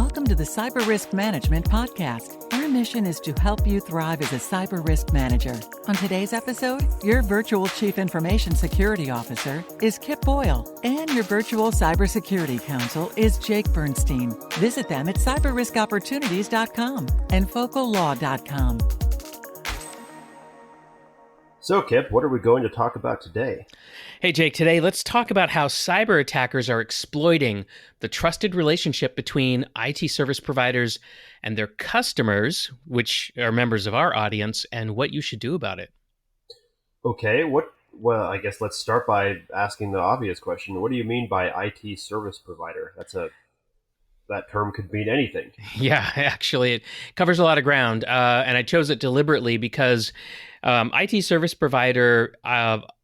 Welcome to the Cyber Risk Management Podcast. Our mission is to help you thrive as a cyber risk manager. On today's episode, your virtual Chief Information Security Officer is Kip Boyle, and your virtual Cybersecurity Counsel is Jake Bernstein. Visit them at cyberriskopportunities.com and focallaw.com. So, Kip, what are we going to talk about today? Hey, Jake, today let's talk about how cyber attackers are exploiting the trusted relationship between IT service providers and their customers, which are members of our audience, and what you should do about it. Okay, well, I guess let's start by asking the obvious question. What do you mean by IT service provider? That term could mean anything. Yeah, actually, it covers a lot of ground, and I chose it deliberately because IT service provider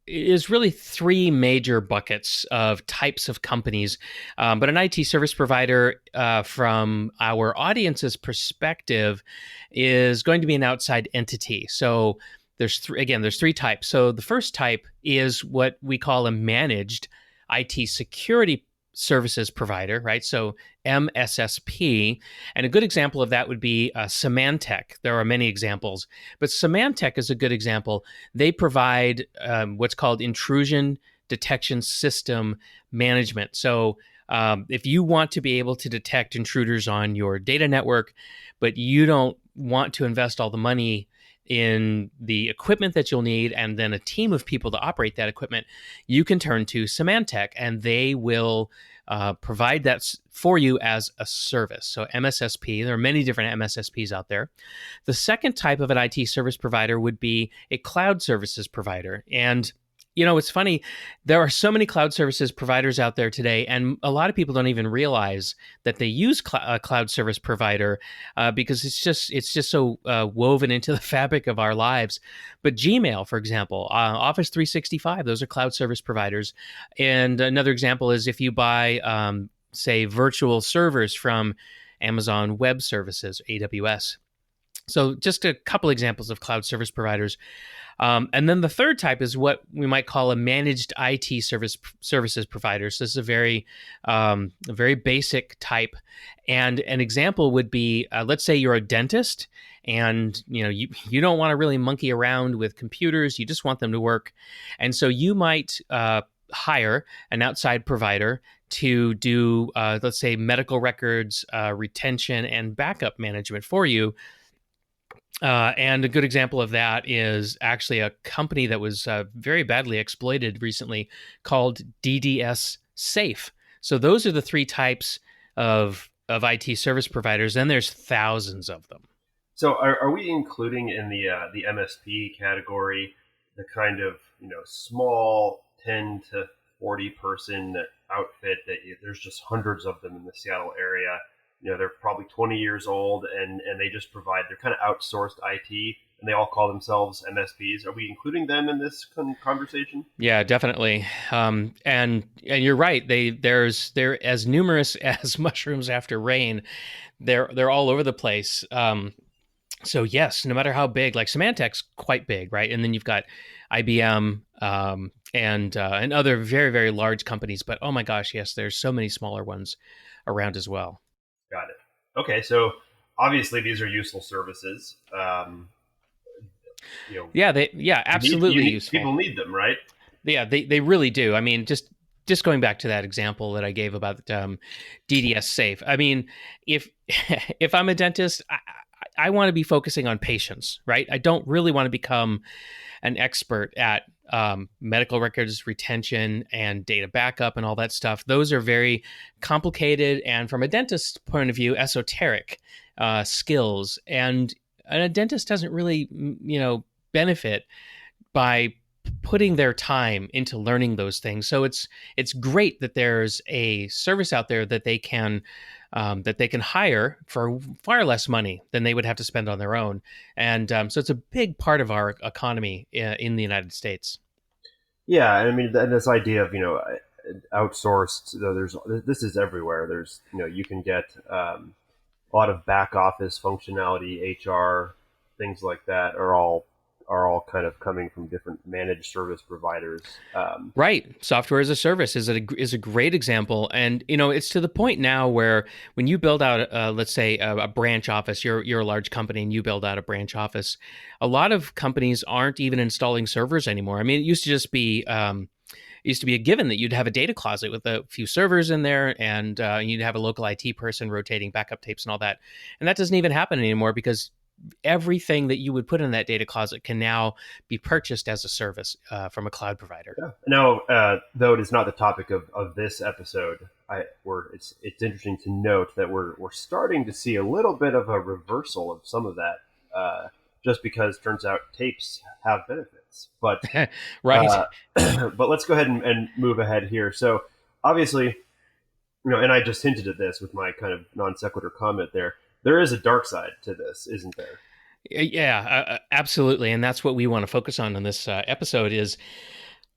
is really three major buckets of types of companies. But an IT service provider, from our audience's perspective, is going to be an outside entity. So there's three types. So the first type is what we call a managed IT security services provider, right? So MSSP. And a good example of that would be Symantec. There are many examples, but Symantec is a good example. They provide what's called intrusion detection system management. So if you want to be able to detect intruders on your data network, but you don't want to invest all the money in the equipment that you'll need and then a team of people to operate that equipment, you can turn to Symantec and they will provide that for you as a service. So MSSP, there are many different MSSPs out there. The second type of an IT service provider would be a cloud services provider. And it's funny, there are so many cloud services providers out there today, and a lot of people don't even realize that they use a cloud service provider because it's just so woven into the fabric of our lives. But Gmail, for example, Office 365, those are cloud service providers. And another example is if you buy, say, virtual servers from Amazon Web Services, AWS. So just a couple examples of cloud service providers. And then the third type is what we might call a managed IT services provider. So this is a very basic type. And an example would be, let's say you're a dentist and you don't want to really monkey around with computers. You just want them to work. And so you might hire an outside provider to do, let's say, medical records retention and backup management for you. And a good example of that is actually a company that was very badly exploited recently called DDS Safe. So those are the three types of IT service providers, and there's thousands of them. So are we including in the MSP category the kind of small 10 to 40 person outfit that there's just hundreds of them in the Seattle area? They're probably 20 years old and they just they're kind of outsourced IT and they all call themselves MSPs. Are we including them in this conversation? Yeah, definitely. And you're right. They're as numerous as mushrooms after rain. They're all over the place. So yes, no matter how big, like Symantec's quite big, right? And then you've got IBM and other very, very large companies. But oh my gosh, yes, there's so many smaller ones around as well. Got it. Okay, so obviously these are useful services. Absolutely useful. People need them, right? Yeah, they really do. I mean, just going back to that example that I gave about DDS Safe. I mean, if I'm a dentist, I want to be focusing on patients, right? I don't really want to become an expert at medical records retention and data backup and all that stuff. Those are very complicated and, from a dentist's point of view, esoteric skills. And a dentist doesn't really, benefit by putting their time into learning those things. So it's great that there's a service out there that they can hire for far less money than they would have to spend on their own. And so it's a big part of our economy in the United States. Yeah, I mean, and this idea of outsourced. This is everywhere. There's you can get a lot of back office functionality, HR, things like that are all are all kind of coming from different managed service providers. Right. Software as a service is a great example. And, it's to the point now where when you build out, let's say, a branch office, you're a large company and you build out a branch office, a lot of companies aren't even installing servers anymore. I mean, it used to just be, a given that you'd have a data closet with a few servers in there, and you'd have a local IT person rotating backup tapes and all that. And that doesn't even happen anymore because everything that you would put in that data closet can now be purchased as a service from a cloud provider. Yeah. Now, though it is not the topic of this episode, it's interesting to note that we're starting to see a little bit of a reversal of some of that, just because it turns out tapes have benefits. But right. But let's go ahead and move ahead here. So obviously, and I just hinted at this with my kind of non sequitur comment there. There is a dark side to this, isn't there? Yeah, absolutely, and that's what we want to focus on in this episode is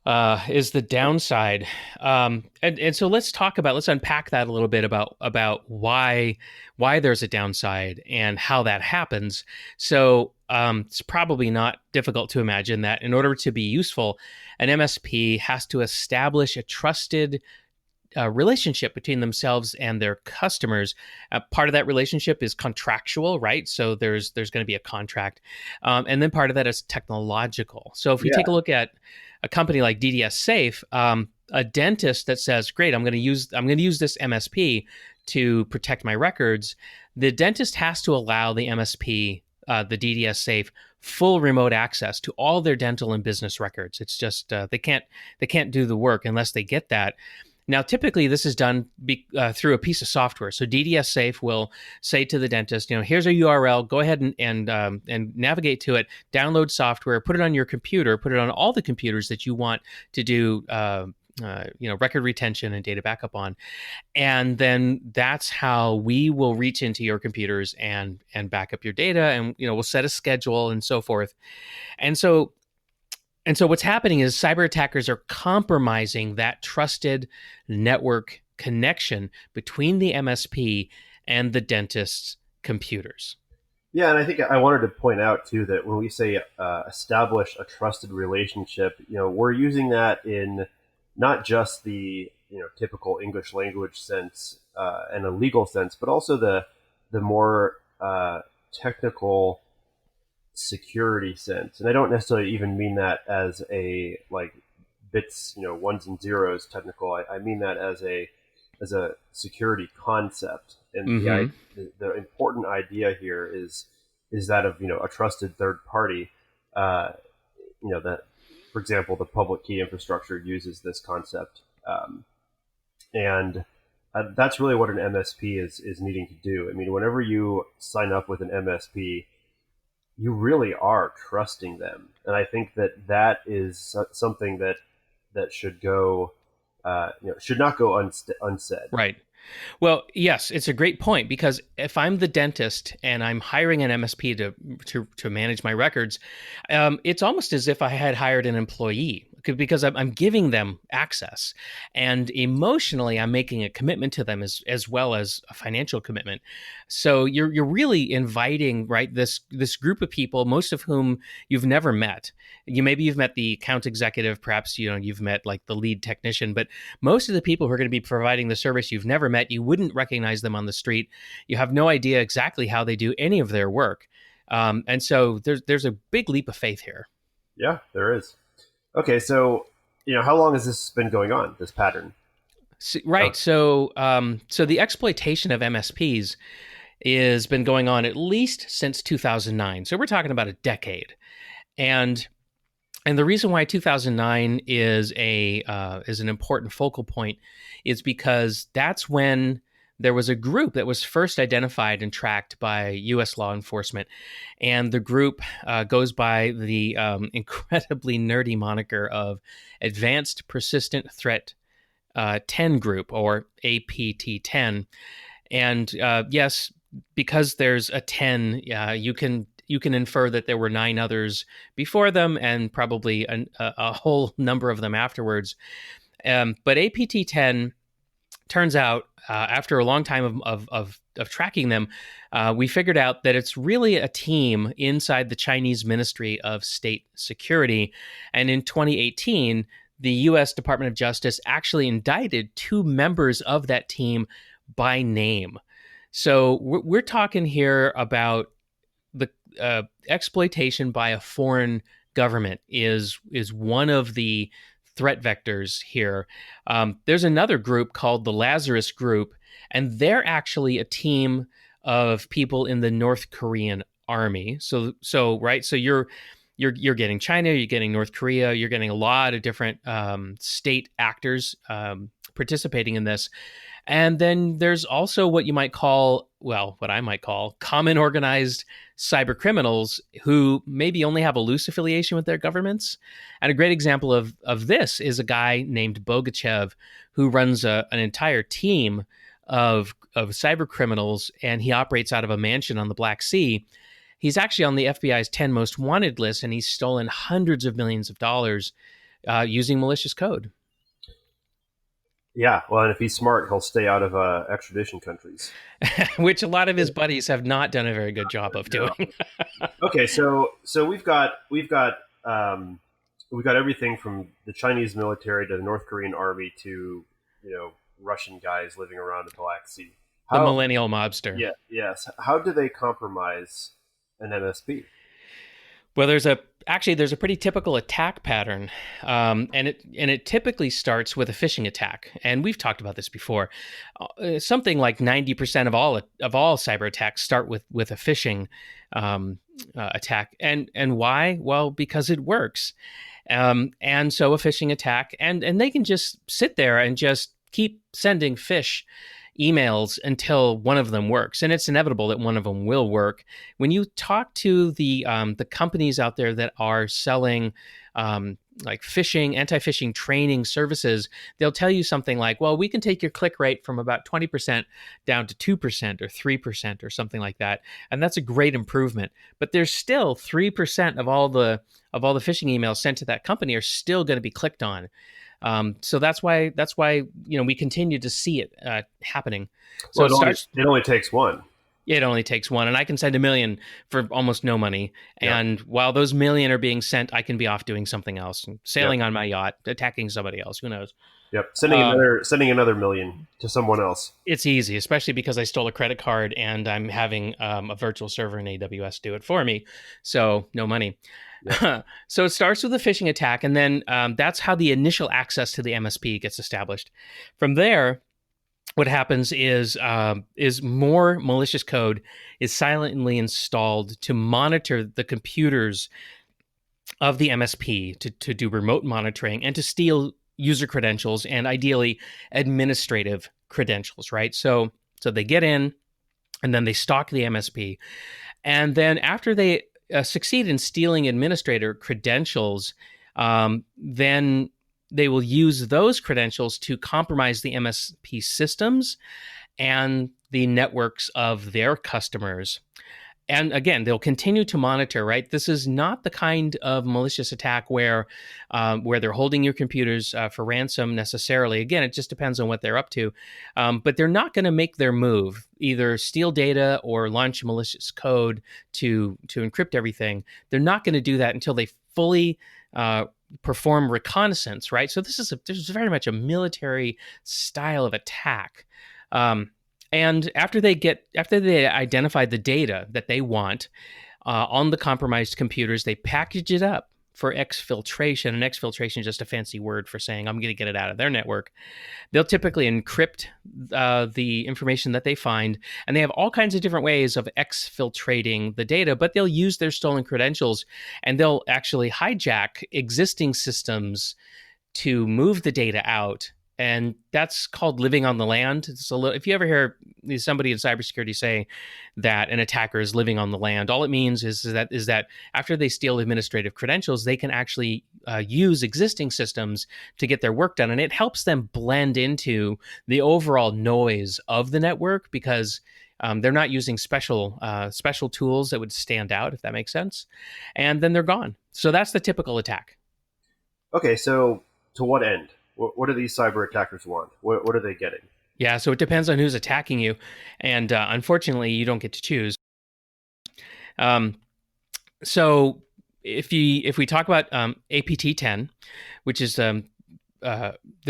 the downside. And so let's unpack that a little bit about why there's a downside and how that happens. So it's probably not difficult to imagine that in order to be useful, an MSP has to establish a trusted relationship between themselves and their customers. Part of that relationship is contractual, right? So there's going to be a contract, and then part of that is technological. So if we take a look at a company like DDS Safe, a dentist that says, "Great, I'm going to use this MSP to protect my records," the dentist has to allow the MSP, the DDS Safe, full remote access to all their dental and business records. It's just they can't do the work unless they get that. Now, typically, this is done through a piece of software. So DDS Safe will say to the dentist, here's a URL. Go ahead and navigate to it. Download software. Put it on your computer. Put it on all the computers that you want to do, record retention and data backup on. And then that's how we will reach into your computers and back up your data. And we'll set a schedule and so forth. And so what's happening is cyber attackers are compromising that trusted network connection between the MSP and the dentist's computers. Yeah, and I think I wanted to point out too that when we say establish a trusted relationship, we're using that in not just the typical English language sense and a legal sense, but also the more technical security sense. And I don't necessarily even mean that as a bits, ones and zeros technical. I mean that as a security concept. And the important idea here is that of a trusted third party. That, for example, the public key infrastructure uses this concept, and that's really what an MSP is needing to do. I mean, whenever you sign up with an MSP, you really are trusting them. And I think that is something that should go, should not go unsaid. Right. Well, yes, it's a great point, because if I'm the dentist and I'm hiring an MSP to manage my records, it's almost as if I had hired an employee, because I'm giving them access, and emotionally I'm making a commitment to them as well as a financial commitment. So you're really inviting, right, this group of people, most of whom you've never met. Maybe you've met the account executive, perhaps you've met like the lead technician, but most of the people who are going to be providing the service you've never met. You wouldn't recognize them on the street. You have no idea exactly how they do any of their work, and so there's a big leap of faith here. Yeah, there is. Okay, so how long has this been going on, this pattern? Right. So the exploitation of MSPs has been going on at least since 2009. So we're talking about a decade, and the reason why 2009 is an important focal point is because that's when there was a group that was first identified and tracked by U.S. law enforcement. And the group goes by the incredibly nerdy moniker of Advanced Persistent Threat 10 Group, or APT10. And yes, because there's a 10, you can infer that there were 9 others before them and probably a whole number of them afterwards. But APT10 turns out, after a long time of tracking them, we figured out that it's really a team inside the Chinese Ministry of State Security. And in 2018, the U.S. Department of Justice actually indicted 2 members of that team by name. So we're talking here about the exploitation by a foreign government is one of the threat vectors here. There's another group called the Lazarus Group, and they're actually a team of people in the North Korean army. So you're getting China, you're getting North Korea, you're getting a lot of different state actors participating in this. And then there's also what I might call common organized cyber criminals who maybe only have a loose affiliation with their governments. And a great example of this is a guy named Bogachev, who runs an entire team of cyber criminals, and he operates out of a mansion on the Black Sea. He's actually on the FBI's 10 most wanted list, and he's stolen hundreds of millions of dollars using malicious code. Yeah, well, and if he's smart, he'll stay out of extradition countries, which a lot of his buddies have not done a very good job of doing. Okay, so we've got everything from the Chinese military to the North Korean army to Russian guys living around the Black Sea. The millennial mobster. Yeah, yes. How do they compromise an MSP? Well, there's a pretty typical attack pattern, and it typically starts with a phishing attack. And we've talked about this before. Something like 90% of all cyber attacks start with a phishing attack. And why? Well, because it works. And so a phishing attack, and they can just sit there and just keep sending phish emails until one of them works, and it's inevitable that one of them will work. When you talk to the companies out there that are selling like phishing, anti-phishing training services, they'll tell you something like, well, we can take your click rate from about 20% down to 2% or 3% or something like that, and that's a great improvement. But there's still 3% of all the phishing emails sent to that company are still going to be clicked on. So that's why we continue to see it happening. So it only takes one. It only takes one, and I can send 1 million for almost no money. Yep. And while those 1 million are being sent, I can be off doing something else, sailing on my yacht, attacking somebody else. Who knows? Yep, sending another 1 million to someone else. It's easy, especially because I stole a credit card and I'm having a virtual server in AWS do it for me. So no money. Yeah. So it starts with a phishing attack, and then that's how the initial access to the MSP gets established. From there, what happens is more malicious code is silently installed to monitor the computers of the MSP to do remote monitoring and to steal user credentials and ideally administrative credentials, right? So they get in and then they stalk the MSP. And then after they succeed in stealing administrator credentials, then they will use those credentials to compromise the MSP systems and the networks of their customers. And again, they'll continue to monitor, right? This is not the kind of malicious attack where they're holding your computers for ransom necessarily. Again, it just depends on what they're up to. But they're not going to make their move, either steal data or launch malicious code to encrypt everything. They're not going to do that until they fully perform reconnaissance, right? So this is very much a military style of attack. And after they identify the data that they want on the compromised computers, they package it up for exfiltration. And exfiltration is just a fancy word for saying, I'm going to get it out of their network. They'll typically encrypt the information that they find, and they have all kinds of different ways of exfiltrating the data, but they'll use their stolen credentials, and they'll actually hijack existing systems to move the data out. And that's called living on the land. If you ever hear somebody in cybersecurity say that an attacker is living on the land, all it means is that after they steal administrative credentials, they can actually use existing systems to get their work done. And it helps them blend into the overall noise of the network because they're not using special tools that would stand out, if that makes sense. And then they're gone. So that's the typical attack. Okay, so to what end? What do these cyber attackers want? What are they getting? Yeah, so it depends on who's attacking you, and unfortunately, you don't get to choose. Um, so if we talk about APT-10, which is the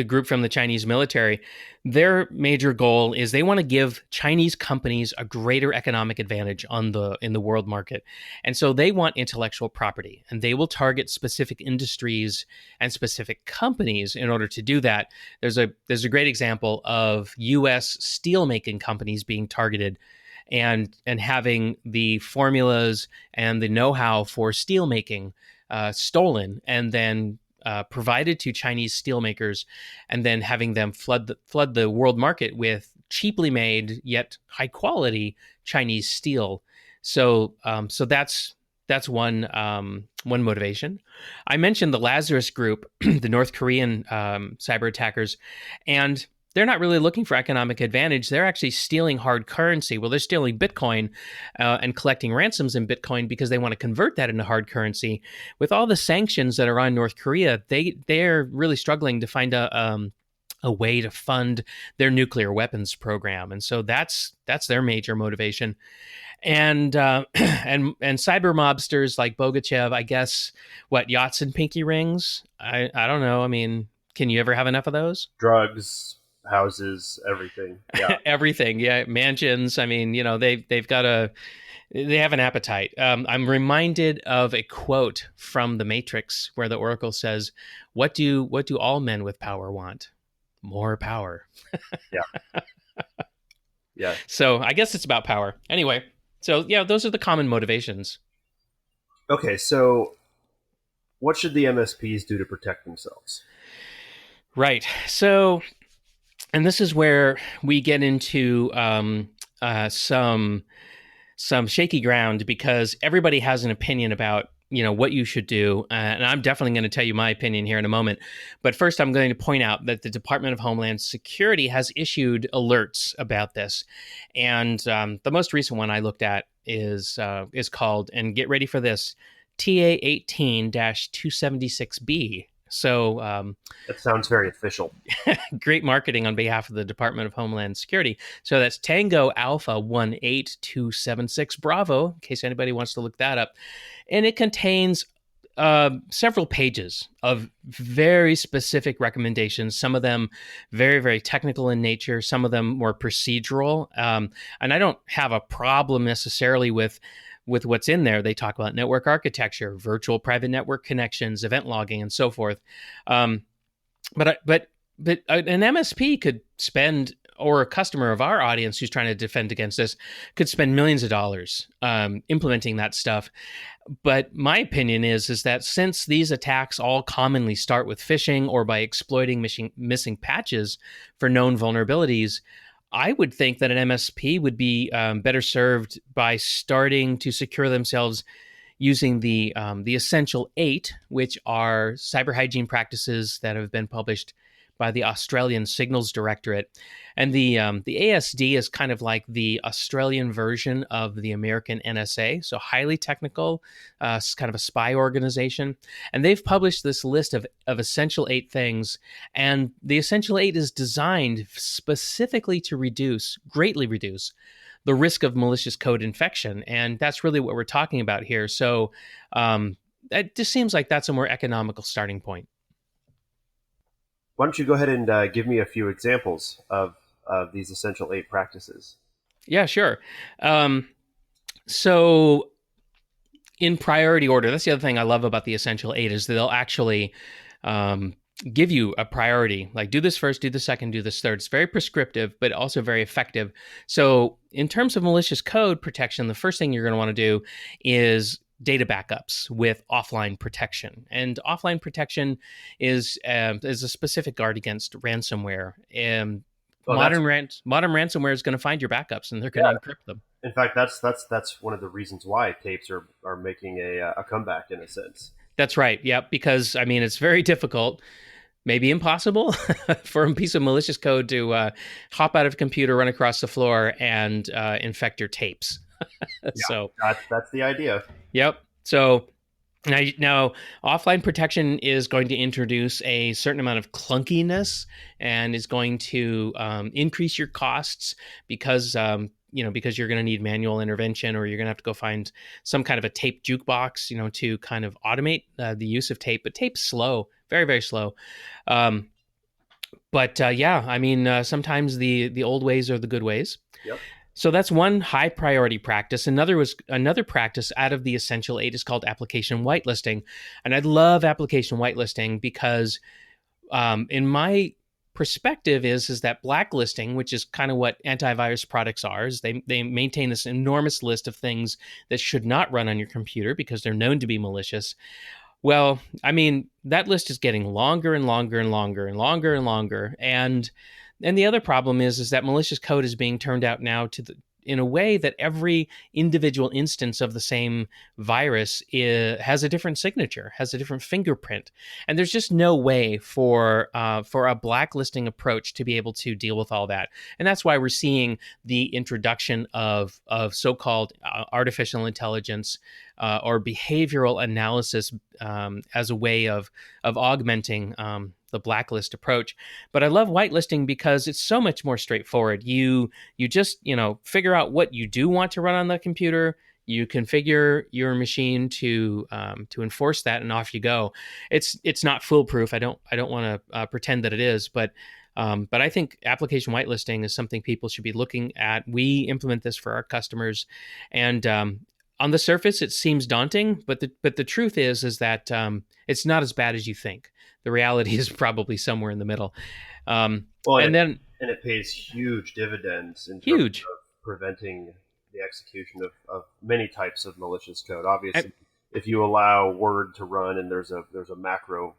group from the Chinese military, their major goal is they want to give Chinese companies a greater economic advantage in the world market. And so they want intellectual property, and they will target specific industries and specific companies in order to do that. There's a great example of US steelmaking companies being targeted and having the formulas and the know-how for steelmaking stolen and then provided to Chinese steelmakers, and then having them flood the world market with cheaply made yet high quality Chinese steel. So that's one motivation. I mentioned the Lazarus Group, the North Korean cyber attackers, and they're not really looking for economic advantage. They're actually stealing hard currency. Well, they're stealing Bitcoin and collecting ransoms in Bitcoin because they want to convert that into hard currency. With all the sanctions that are on North Korea, they're really struggling to find a way to fund their nuclear weapons program, and so that's their major motivation. And and cyber mobsters like Bogachev, I guess, what, yachts and pinky rings? I don't know. I mean, can you ever have enough of those? Drugs, houses, everything. Yeah. Everything. Yeah. Mansions. I mean, they have an appetite. I'm reminded of a quote from The Matrix where the Oracle says, what do all men with power want? More power. Yeah. Yeah. So I guess it's about power. Anyway, so yeah, those are the common motivations. Okay, so what should the MSPs do to protect themselves? Right. So, and this is where we get into some shaky ground, because everybody has an opinion about what you should do, and I'm definitely going to tell you my opinion here in a moment. But first, I'm going to point out that the Department of Homeland Security has issued alerts about this, and the most recent one I looked at is called, and get ready for this, TA 18-276B. So that sounds very official. Great marketing on behalf of the Department of Homeland Security. So that's Tango Alpha 18276 Bravo, in case anybody wants to look that up. And it contains several pages of very specific recommendations, some of them very, very technical in nature, some of them more procedural. And I don't have a problem necessarily with what's in there. They talk about network architecture, virtual private network connections, event logging, and so forth. But an MSP could spend, or a customer of our audience who's trying to defend against this, could spend millions of dollars implementing that stuff. But my opinion is that since these attacks all commonly start with phishing or by exploiting missing patches for known vulnerabilities, I would think that an MSP would be better served by starting to secure themselves using the Essential 8, which are cyber hygiene practices that have been published by the Australian Signals Directorate. And the ASD is kind of like the Australian version of the American NSA, so highly technical, kind of a spy organization. And they've published this list of Essential 8 things, and the Essential 8 is designed specifically to greatly reduce the risk of malicious code infection. And that's really what we're talking about here. So it just seems like that's a more economical starting point. Why don't you go ahead and give me a few examples of these Essential 8 practices? Yeah, sure. So in priority order, that's the other thing I love about the Essential 8 is that they'll actually give you a priority, like do this first, do the second, do this third. It's very prescriptive, but also very effective. So in terms of malicious code protection, the first thing you're going to want to do is data backups with offline protection. And offline protection is a specific guard against ransomware. Modern ransomware is going to find your backups, and they're going to encrypt them. In fact, that's one of the reasons why tapes are making a comeback in a sense. That's right. Yeah, because I mean it's very difficult, maybe impossible, for a piece of malicious code to hop out of a computer, run across the floor, and infect your tapes. So that's the idea. Yep. So Now, offline protection is going to introduce a certain amount of clunkiness and is going to increase your costs because because you're going to need manual intervention, or you're going to have to go find some kind of a tape jukebox, to kind of automate the use of tape. But tape's slow, very, very slow. Um, but yeah, I mean, sometimes the old ways are the good ways. Yep. So that's one high priority practice. Another practice out of the Essential Eight is called application whitelisting, and I love application whitelisting because, in my perspective, is that blacklisting, which is kind of what antivirus products are, is they maintain this enormous list of things that should not run on your computer because they're known to be malicious. Well, I mean, that list is getting longer and longer and longer and longer and longer. And the other problem is that malicious code is being turned out now in a way that every individual instance of the same virus has a different signature, has a different fingerprint, and there's just no way for a blacklisting approach to be able to deal with all that. And that's why we're seeing the introduction of so-called artificial intelligence or behavioral analysis as a way of augmenting the blacklist approach. But I love whitelisting because it's so much more straightforward. You just figure out what you do want to run on the computer. You configure your machine to enforce that, and off you go. It's not foolproof. I don't want to pretend that it is, but I think application whitelisting is something people should be looking at. We implement this for our customers, and on the surface, it seems daunting, but the truth is that it's not as bad as you think. The reality is probably somewhere in the middle. It pays huge dividends in terms of preventing the execution of many types of malicious code. Obviously, if you allow Word to run and there's a macro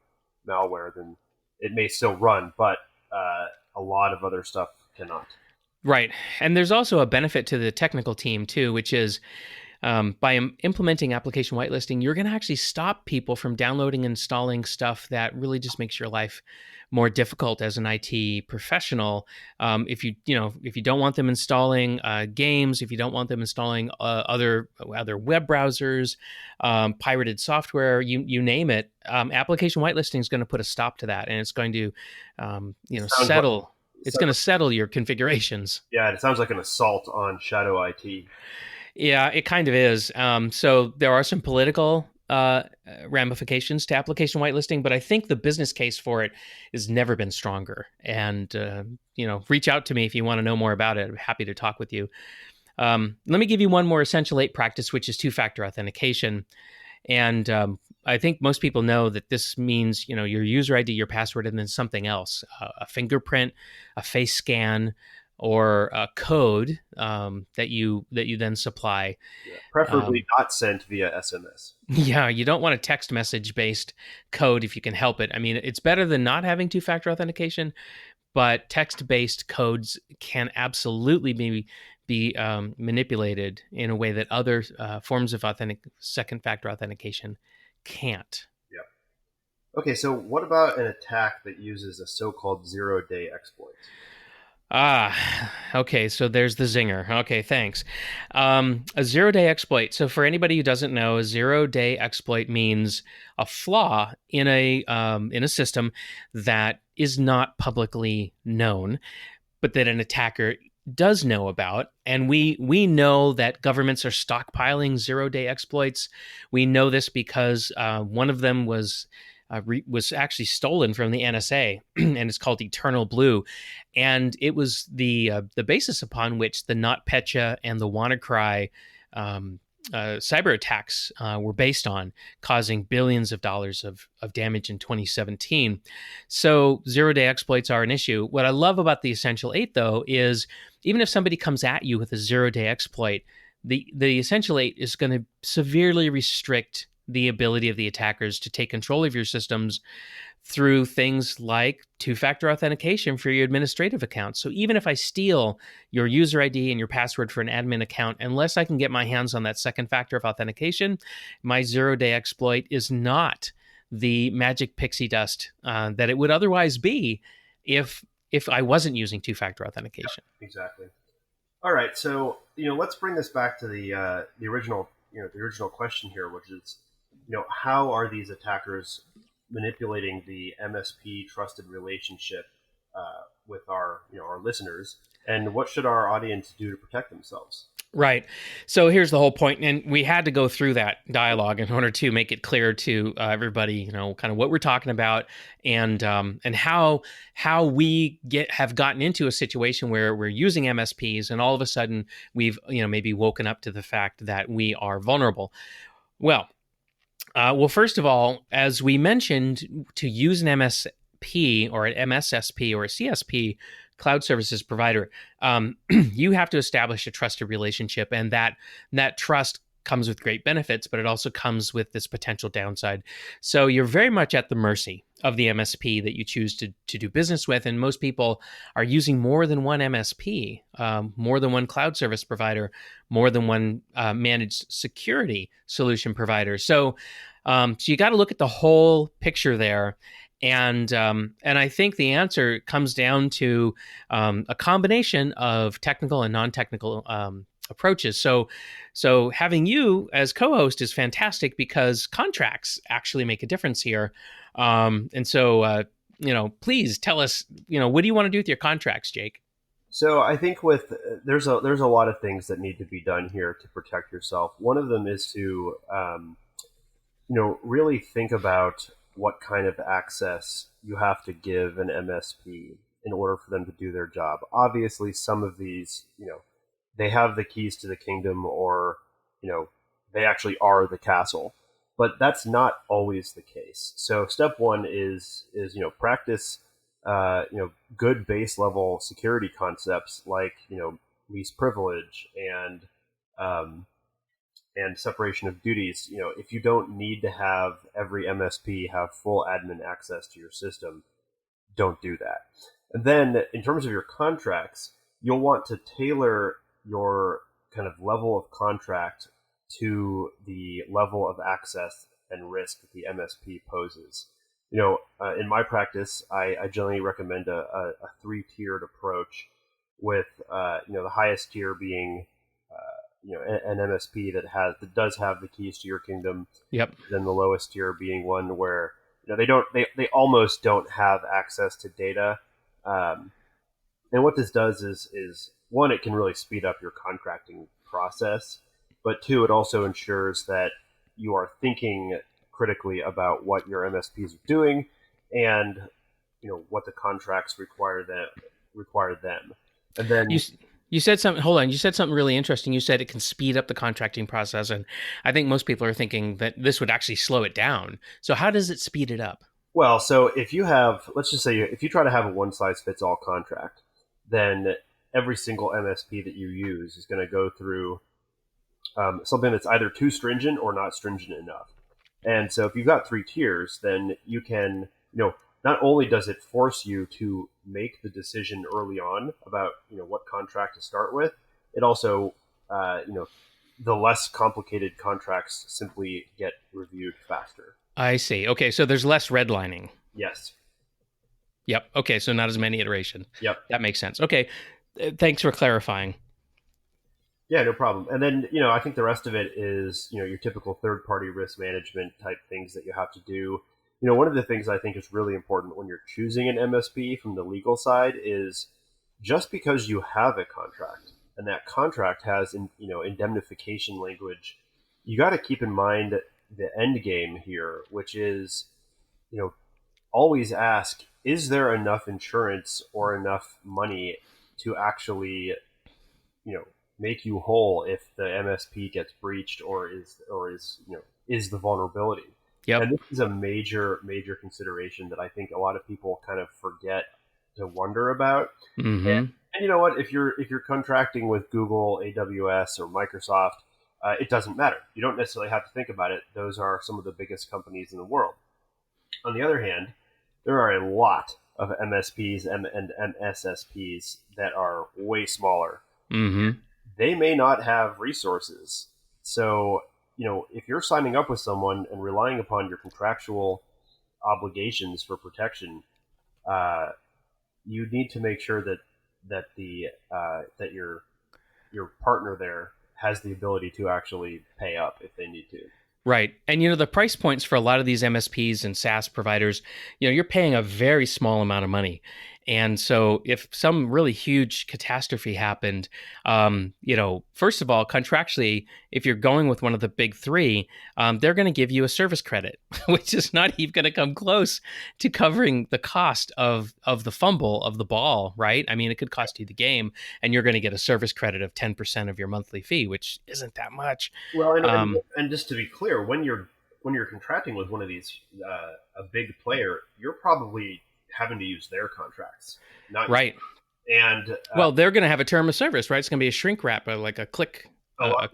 malware, then it may still run, but a lot of other stuff cannot. Right, and there's also a benefit to the technical team too, which is by implementing application whitelisting, you're going to actually stop people from downloading and installing stuff that really just makes your life more difficult as an IT professional. If you don't want them installing games, if you don't want them installing other web browsers, pirated software, you name it, application whitelisting is going to put a stop to that, and it's going to settle. It's going to settle your configurations. Yeah, it sounds like an assault on shadow IT. Yeah, it kind of is. So there are some political ramifications to application whitelisting, but I think the business case for it has never been stronger. And reach out to me if you want to know more about it. I'm happy to talk with you. Let me give you one more Essential 8 practice, which is two-factor authentication. And I think most people know that this means your user ID, your password, and then something else, a fingerprint, a face scan, or a code that you then supply. Yeah, preferably not sent via SMS. Yeah, you don't want a text message based code if you can help it. I mean, it's better than not having two-factor authentication, but text-based codes can absolutely be manipulated in a way that other forms of second-factor authentication can't. Yeah. Okay, so what about an attack that uses a so-called zero-day exploit? Okay, so there's the zinger. Okay, thanks. A zero-day exploit. So for anybody who doesn't know, a zero-day exploit means a flaw in a system that is not publicly known, but that an attacker does know about. And we know that governments are stockpiling zero-day exploits. We know this because one of them was actually stolen from the NSA, and it's called Eternal Blue, and it was the basis upon which the NotPetya and the WannaCry cyber attacks were based on, causing billions of dollars of damage in 2017. So zero-day exploits are an issue. What I love about the Essential 8, though, is even if somebody comes at you with a zero-day exploit, the Essential 8 is going to severely restrict the ability of the attackers to take control of your systems through things like two-factor authentication for your administrative accounts. So even if I steal your user ID and your password for an admin account, unless I can get my hands on that second factor of authentication, my zero-day exploit is not the magic pixie dust that it would otherwise be if I wasn't using two-factor authentication. Yeah, exactly. All right, so let's bring this back to the original question here, which is, how are these attackers manipulating the MSP trusted relationship with our listeners, and what should our audience do to protect themselves? Right. So here's the whole point, and we had to go through that dialogue in order to make it clear to everybody, kind of what we're talking about, and how we have gotten into a situation where we're using MSPs, and all of a sudden we've maybe woken up to the fact that we are vulnerable. Well, first of all, as we mentioned, to use an MSP or an MSSP or a CSP, cloud services provider, you have to establish a trusted relationship, and that trust comes with great benefits, but it also comes with this potential downside. So you're very much at the mercy of the MSP that you choose to do business with, and most people are using more than one MSP, more than one cloud service provider, more than one managed security solution provider. So you got to look at the whole picture there. And I think the answer comes down to a combination of technical and non-technical approaches. So having you as co-host is fantastic because contracts actually make a difference here. And so please tell us, what do you want to do with your contracts, Jake? So I think there's a lot of things that need to be done here to protect yourself. One of them is to really think about what kind of access you have to give an MSP in order for them to do their job. Obviously, some of these, they have the keys to the kingdom, or, they actually are the castle. But that's not always the case. So step one is practice, good base level security concepts like, least privilege and separation of duties. If you don't need to have every MSP have full admin access to your system, don't do that. And then in terms of your contracts, you'll want to tailor your kind of level of contract to the level of access and risk that the MSP poses. In my practice, I generally recommend a three-tiered approach with, the highest tier being an MSP that does have the keys to your kingdom. Yep. Then the lowest tier being one where they almost don't have access to data. And what this does is one, it can really speed up your contracting process, but two, it also ensures that you are thinking critically about what your MSPs are doing and what the contracts require them. And then You said something. Hold on. You said something really interesting. You said it can speed up the contracting process, and I think most people are thinking that this would actually slow it down. So how does it speed it up? Well, so if you have, let's just say, if you try to have a one-size-fits-all contract, then every single MSP that you use is going to go through something that's either too stringent or not stringent enough. And so if you've got three tiers, then you can, not only does it force you to make the decision early on about, what contract to start with, it also, the less complicated contracts simply get reviewed faster. I see. Okay, so there's less redlining. Yes. Yep. Okay, so not as many iterations. Yep. That makes sense. Okay, thanks for clarifying. Yeah, no problem. And then, I think the rest of it is, your typical third-party risk management type things that you have to do. One of the things I think is really important when you're choosing an MSP from the legal side is just because you have a contract and that contract has, indemnification language, you got to keep in mind the end game here, which is, always ask, is there enough insurance or enough money to actually, make you whole if the MSP gets breached or is the vulnerability. Yep. And this is a major consideration that I think a lot of people kind of forget to wonder about. Mm-hmm. And you know what? If you're contracting with Google, AWS, or Microsoft, it doesn't matter. You don't necessarily have to think about it. Those are some of the biggest companies in the world. On the other hand, there are a lot of MSPs and MSSPs that are way smaller. Mm-hmm. They may not have resources. So, if you're signing up with someone and relying upon your contractual obligations for protection, you need to make sure that your partner there has the ability to actually pay up if they need to. Right. And, the price points for a lot of these MSPs and SaaS providers, you're paying a very small amount of money. And so if some really huge catastrophe happened, first of all, contractually, if you're going with one of the big three, they're going to give you a service credit, which is not even going to come close to covering the cost of the fumble of the ball, right? I mean, it could cost you the game, and you're going to get a service credit of 10% of your monthly fee, which isn't that much. Well, and just to be clear, when you're contracting with one of these, a big player, you're probably having to use their contracts, not right. And well, they're going to have a term of service, right? It's going to be a shrink wrap, like a click. A lot of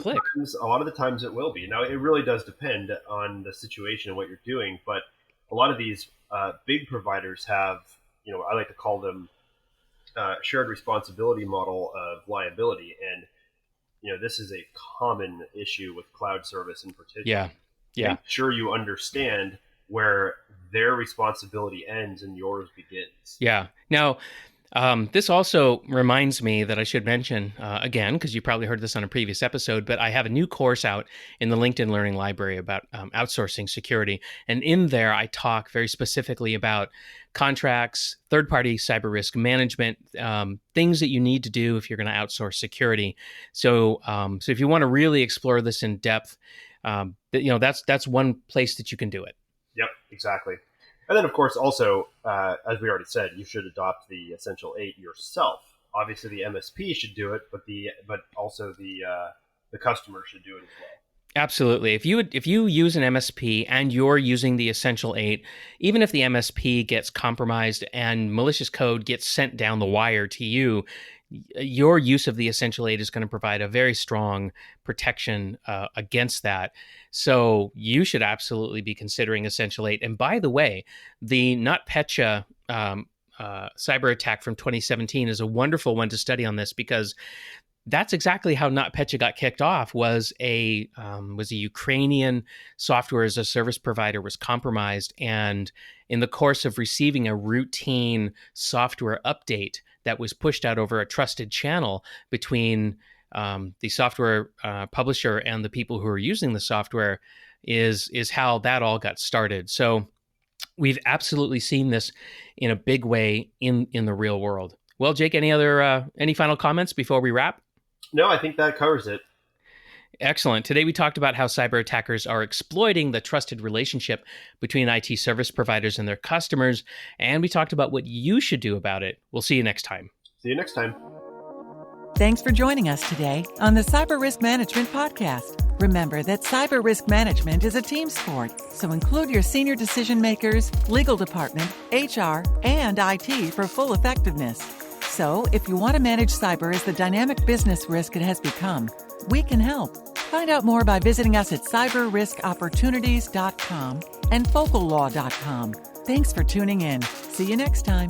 the times it will be. Now, it really does depend on the situation and what you're doing, but a lot of these big providers have, I like to call them shared responsibility model of liability, and this is a common issue with cloud service in particular. Yeah. Make sure you understand where their responsibility ends and yours begins. Yeah. Now, this also reminds me that I should mention, again, because you probably heard this on a previous episode, but I have a new course out in the LinkedIn Learning Library about outsourcing security. And in there, I talk very specifically about contracts, third-party cyber risk management, things that you need to do if you're going to outsource security. So if you want to really explore this in depth, that's one place that you can do it. Yep, exactly. And then, of course, also, as we already said, you should adopt the Essential 8 yourself. Obviously, the MSP should do it, but also the customer should do it as well. Absolutely. If you use an MSP and you're using the Essential 8, even if the MSP gets compromised and malicious code gets sent down the wire to you, your use of the Essential 8 is going to provide a very strong protection against that. So you should absolutely be considering Essential 8. And by the way, the NotPetya cyber attack from 2017 is a wonderful one to study on this, because that's exactly how NotPetya got kicked off. Was a Ukrainian software as a service provider was compromised, and in the course of receiving a routine software update that was pushed out over a trusted channel between the software publisher and the people who are using the software is how that all got started. So we've absolutely seen this in a big way in the real world. Well, Jake, any final comments before we wrap? No, I think that covers it. Excellent. Today we talked about how cyber attackers are exploiting the trusted relationship between IT service providers and their customers, and we talked about what you should do about it. We'll see you next time. See you next time. Thanks for joining us today on the Cyber Risk Management Podcast. Remember that cyber risk management is a team sport, so include your senior decision makers, legal department, HR, and IT for full effectiveness. So, if you want to manage cyber as the dynamic business risk it has become, we can help. Find out more by visiting us at cyberriskopportunities.com and focallaw.com. Thanks for tuning in. See you next time.